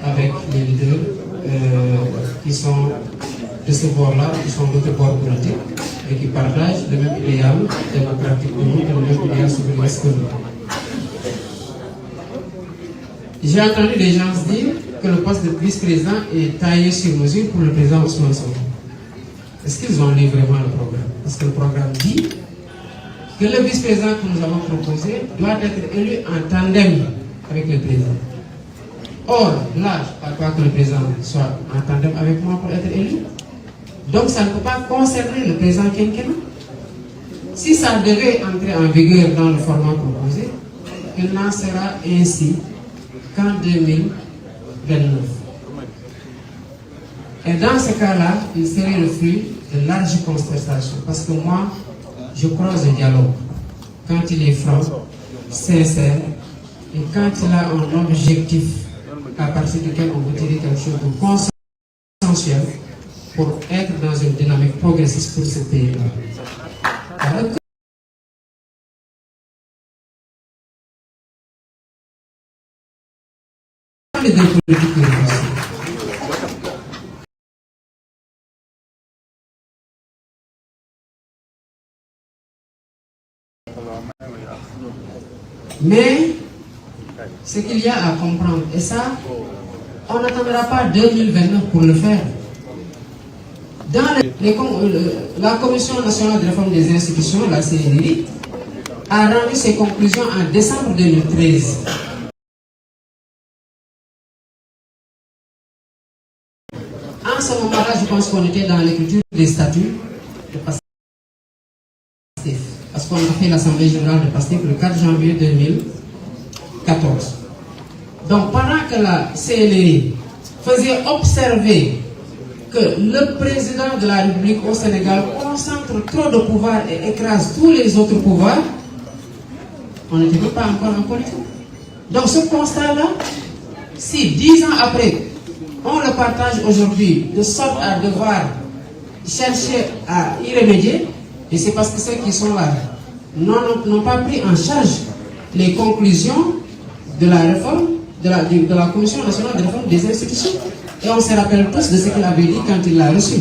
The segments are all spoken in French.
avec les leaders qui sont de ce bord-là, qui sont d'autres bords politiques et qui partagent le même idéal démocratique que nous et le même idéal souverainiste que nous. J'ai entendu des gens dire que le poste de vice-président est taillé sur mesure pour le président Ousmane Sonko. Est-ce qu'ils ont lu vraiment le programme? Parce que le programme dit que le vice-président que nous avons proposé doit être élu en tandem avec le président. Or, là, je ne crois pas que le président soit en tandem avec moi pour être élu. Donc, ça ne peut pas concerner le président quinquennat. Si ça devait entrer en vigueur dans le format proposé, il n'en sera ainsi qu'en 2029. Et dans ce cas-là, il serait le fruit de larges concertations. Parce que moi, je crois au dialogue. Quand il est franc, sincère, et quand il a un objectif à partir duquel on veut tirer quelque chose de consensuel pour être dans une dynamique progressiste pour ce pays-là. Mais ce qu'il y a à comprendre, et ça, on n'attendra pas 2029 pour le faire. Dans la Commission nationale de réforme des institutions, la CNRI, a rendu ses conclusions en décembre 2013. En ce moment-là, je pense qu'on était dans l'écriture des statuts de PASTEF. Parce qu'on a fait l'Assemblée générale de PASTEF le 4 janvier 2014. Donc pendant que la CNRI faisait observer que le président de la République au Sénégal concentre trop de pouvoir et écrase tous les autres pouvoirs, on n'était pas encore en politique. Donc ce constat-là, si 10 ans après, on le partage aujourd'hui de sorte à devoir chercher à y remédier, et c'est parce que ceux qui sont là n'ont pas pris en charge les conclusions de la réforme, de la Commission nationale de réforme des institutions. Et on se rappelle tous de ce qu'il avait dit quand il l'a reçu.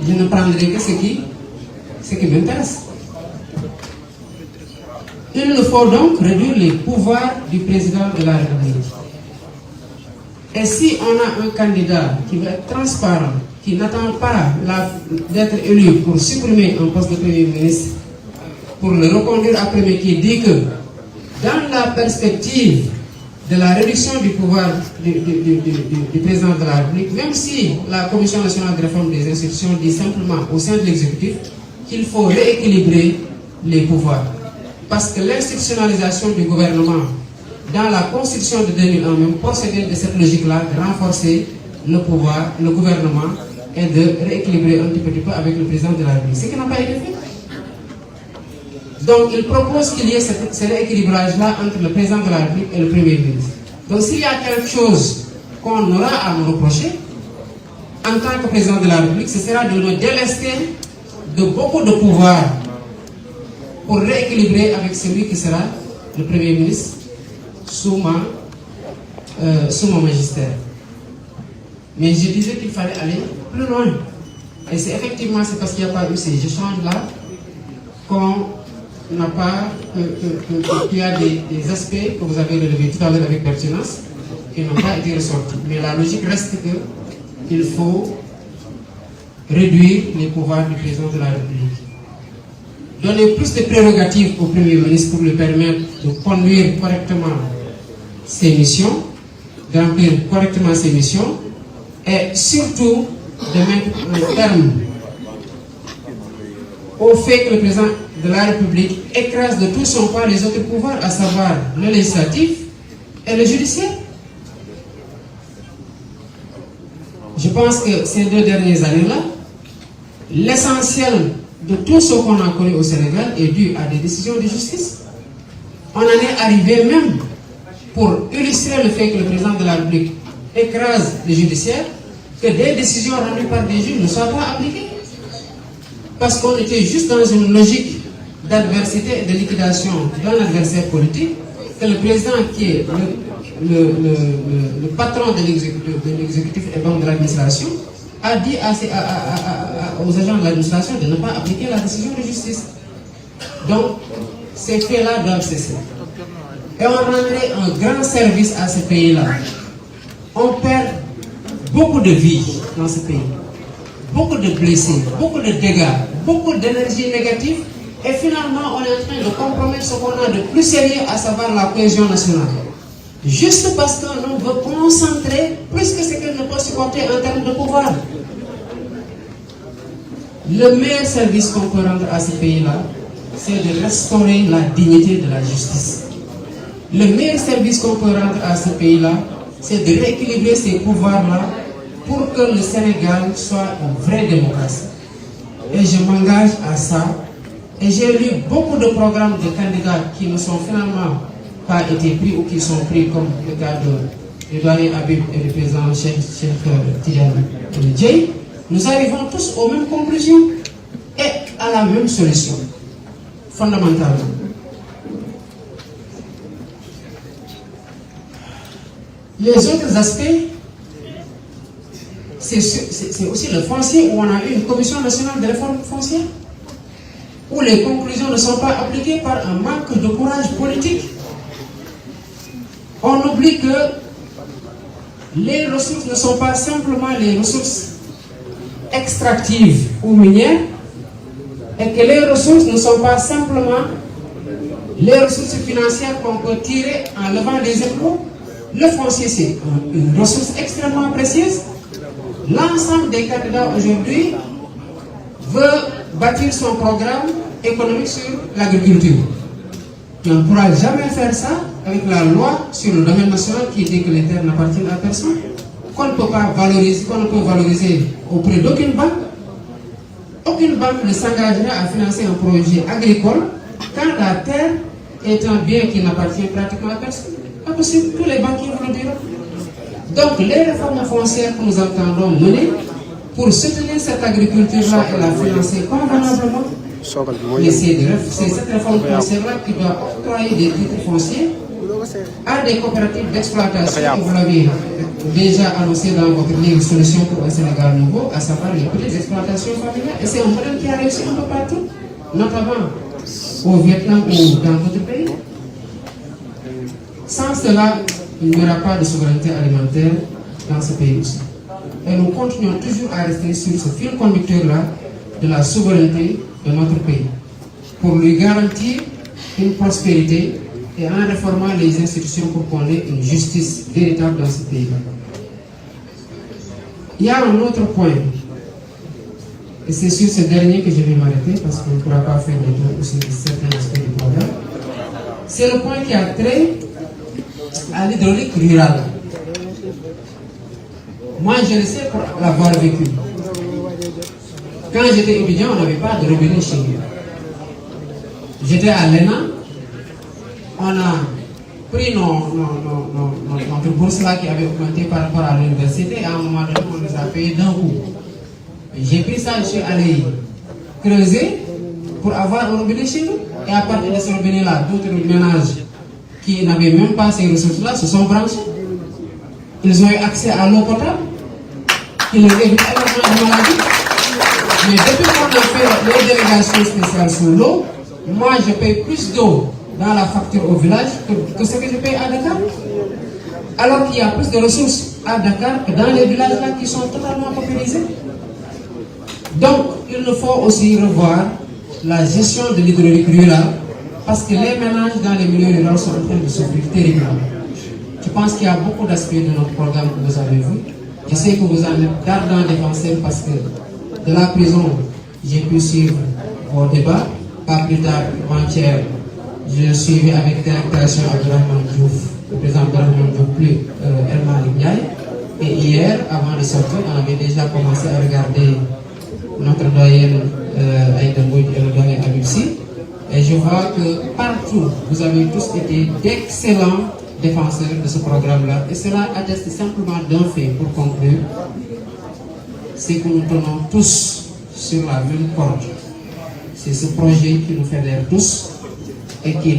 Je ne prendrai que ce qui m'intéresse. Il nous faut donc réduire les pouvoirs du président de la République. Et si on a un candidat qui va être transparent, qui n'attend pas d'être élu pour supprimer un poste de Premier ministre, pour le reconduire après, mais qui dit que dans la perspective de la réduction du pouvoir du président de la République, même si la Commission nationale de réforme des institutions dit simplement au sein de l'exécutif qu'il faut rééquilibrer les pouvoirs. Parce que l'institutionnalisation du gouvernement dans la Constitution de 2001 même procédait de cette logique-là, de renforcer le pouvoir, le gouvernement, et de rééquilibrer un petit peu avec le président de la République. Ce qui n'a pas été fait. Donc il propose qu'il y ait ce rééquilibrage-là entre le président de la République et le Premier ministre. Donc s'il y a quelque chose qu'on aura à nous reprocher, en tant que président de la République, ce sera de nous délester de beaucoup de pouvoir pour rééquilibrer avec celui qui sera le Premier ministre sous mon magistère. Mais je disais qu'il fallait aller plus loin. Et c'est effectivement parce qu'il n'y a pas eu ces échanges-là qu'on n'a pas, qu'il y a des aspects que vous avez relevés tout à l'heure avec pertinence qui n'ont pas été ressortis. Mais la logique reste qu'il faut réduire les pouvoirs du président de la République. Donner plus de prérogatives au Premier ministre pour lui permettre de conduire correctement ses missions, de remplir correctement ses missions, et surtout de mettre un terme au fait que le président de la République écrase de tout son poids les autres pouvoirs, à savoir le législatif et le judiciaire. Je pense que ces 2 dernières années-là, l'essentiel de tout ce qu'on a connu au Sénégal est dû à des décisions de justice. On en est arrivé même, pour illustrer le fait que le président de la République écrase le judiciaire, que des décisions rendues par des juges ne soient pas appliquées. Parce qu'on était juste dans une logique d'adversité et de liquidation d'un adversaire politique, que le président qui est le patron de l'exécutif et donc de l'administration a dit aux agents de l'administration de ne pas appliquer la décision de justice. Donc, ces faits-là doivent cesser. Et on rendrait un grand service à ce pays-là. On perd beaucoup de vies dans ce pays, beaucoup de blessés, beaucoup de dégâts, beaucoup d'énergie négative, et finalement on est en train de compromettre ce qu'on a de plus sérieux, à savoir la cohésion nationale. Juste parce qu'on veut concentrer plus que ce qu'elle ne peut supporter en termes de pouvoir. Le meilleur service qu'on peut rendre à ce pays-là, c'est de restaurer la dignité de la justice. Le meilleur service qu'on peut rendre à ce pays-là, c'est de rééquilibrer ces pouvoirs-là pour que le Sénégal soit une vraie démocratie. Et je m'engage à ça. Et j'ai lu beaucoup de programmes de candidats qui ne sont finalement pas été pris ou qui sont pris, comme le cas de doyen Habib et le président Cheikh Tidiane Dièye. Nous arrivons tous aux mêmes conclusions et à la même solution, fondamentalement. Les autres aspects, c'est aussi le foncier, où on a eu une commission nationale de réforme foncière, où les conclusions ne sont pas appliquées par un manque de courage politique. On oublie que les ressources ne sont pas simplement les ressources extractives ou minières, et que les ressources ne sont pas simplement les ressources financières qu'on peut tirer en levant des impôts. Le foncier, c'est une ressource extrêmement précieuse. L'ensemble des candidats aujourd'hui veut bâtir son programme économique sur l'agriculture. On ne pourra jamais faire ça avec la loi sur le domaine national qui dit que les terres n'appartiennent à personne, qu'on ne peut pas valoriser, qu'on ne peut valoriser auprès d'aucune banque. Aucune banque ne s'engagera à financer un projet agricole quand la terre est un bien qui n'appartient pratiquement à personne. Pas possible, tous les banquiers vous le diront. Donc les réformes foncières que nous entendons mener pour soutenir cette agriculture-là et la financer convenablement, mais c'est cette réforme foncière-là qui doit octroyer des titres fonciers à des coopératives d'exploitation, que vous l'avez déjà annoncé dans votre livre Solutions pour un Sénégal nouveau, à savoir les petites exploitations familiales. Et c'est un modèle qui a réussi un peu partout, notamment au Vietnam ou dans d'autres pays. Sans cela, il n'y aura pas de souveraineté alimentaire dans ce pays aussi. Et nous continuons toujours à rester sur ce fil conducteur-là de la souveraineté de notre pays, pour lui garantir une prospérité et en réformant les institutions pour qu'on ait une justice véritable dans ce pays-là. Il y a un autre point, et c'est sur ce dernier que je vais m'arrêter parce qu'on ne pourra pas faire le tour aussi de certains aspects du programme. C'est le point qui a trait à l'hydraulique rurale. Moi, je le sais pour l'avoir vécu. Quand j'étais étudiant, on n'avait pas de robinet chez nous. J'étais à l'ENA. On a pris notre bourse là qui avait augmenté par rapport à l'université. Et à un moment donné, on nous a payé d'un coup. J'ai pris ça, je suis allé creuser pour avoir un robinet chez nous. Et à partir de ce robinet-là, d'autres ménages qui n'avaient même pas ces ressources-là se sont branchés. Ils ont eu accès à l'eau potable, qui leur évite énormément de maladies. Mais depuis qu'on a fait les délégations spéciales sur l'eau, moi je paye plus d'eau dans la facture au village que ce que je paye à Dakar. Alors qu'il y a plus de ressources à Dakar que dans les villages là qui sont totalement paupérisés. Donc il nous faut aussi revoir la gestion de l'hydraulique rurale, parce que les ménages dans les milieux ruraux sont en train de souffrir terriblement. Je pense qu'il y a beaucoup d'aspects de notre programme que vous avez vu. Je sais que vous en êtes d'ardents défenseurs parce que de la prison, j'ai pu suivre vos débats. Pas plus tard, avant-hier, je suivais avec délectation Abdourahmane Diouf, le président Abdourahmane Diouf, plus Herman Ndiaye. Et hier, avant de sortir, on avait déjà commencé à regarder notre doyenne Aïda Mbodj et le doyen Habib Sy. Et je vois que partout, vous avez tous été d'excellents défenseurs de ce programme-là. Et cela atteste simplement d'un fait, pour conclure, c'est que nous tenons tous sur la même corde. C'est ce projet qui nous fédère tous et qui est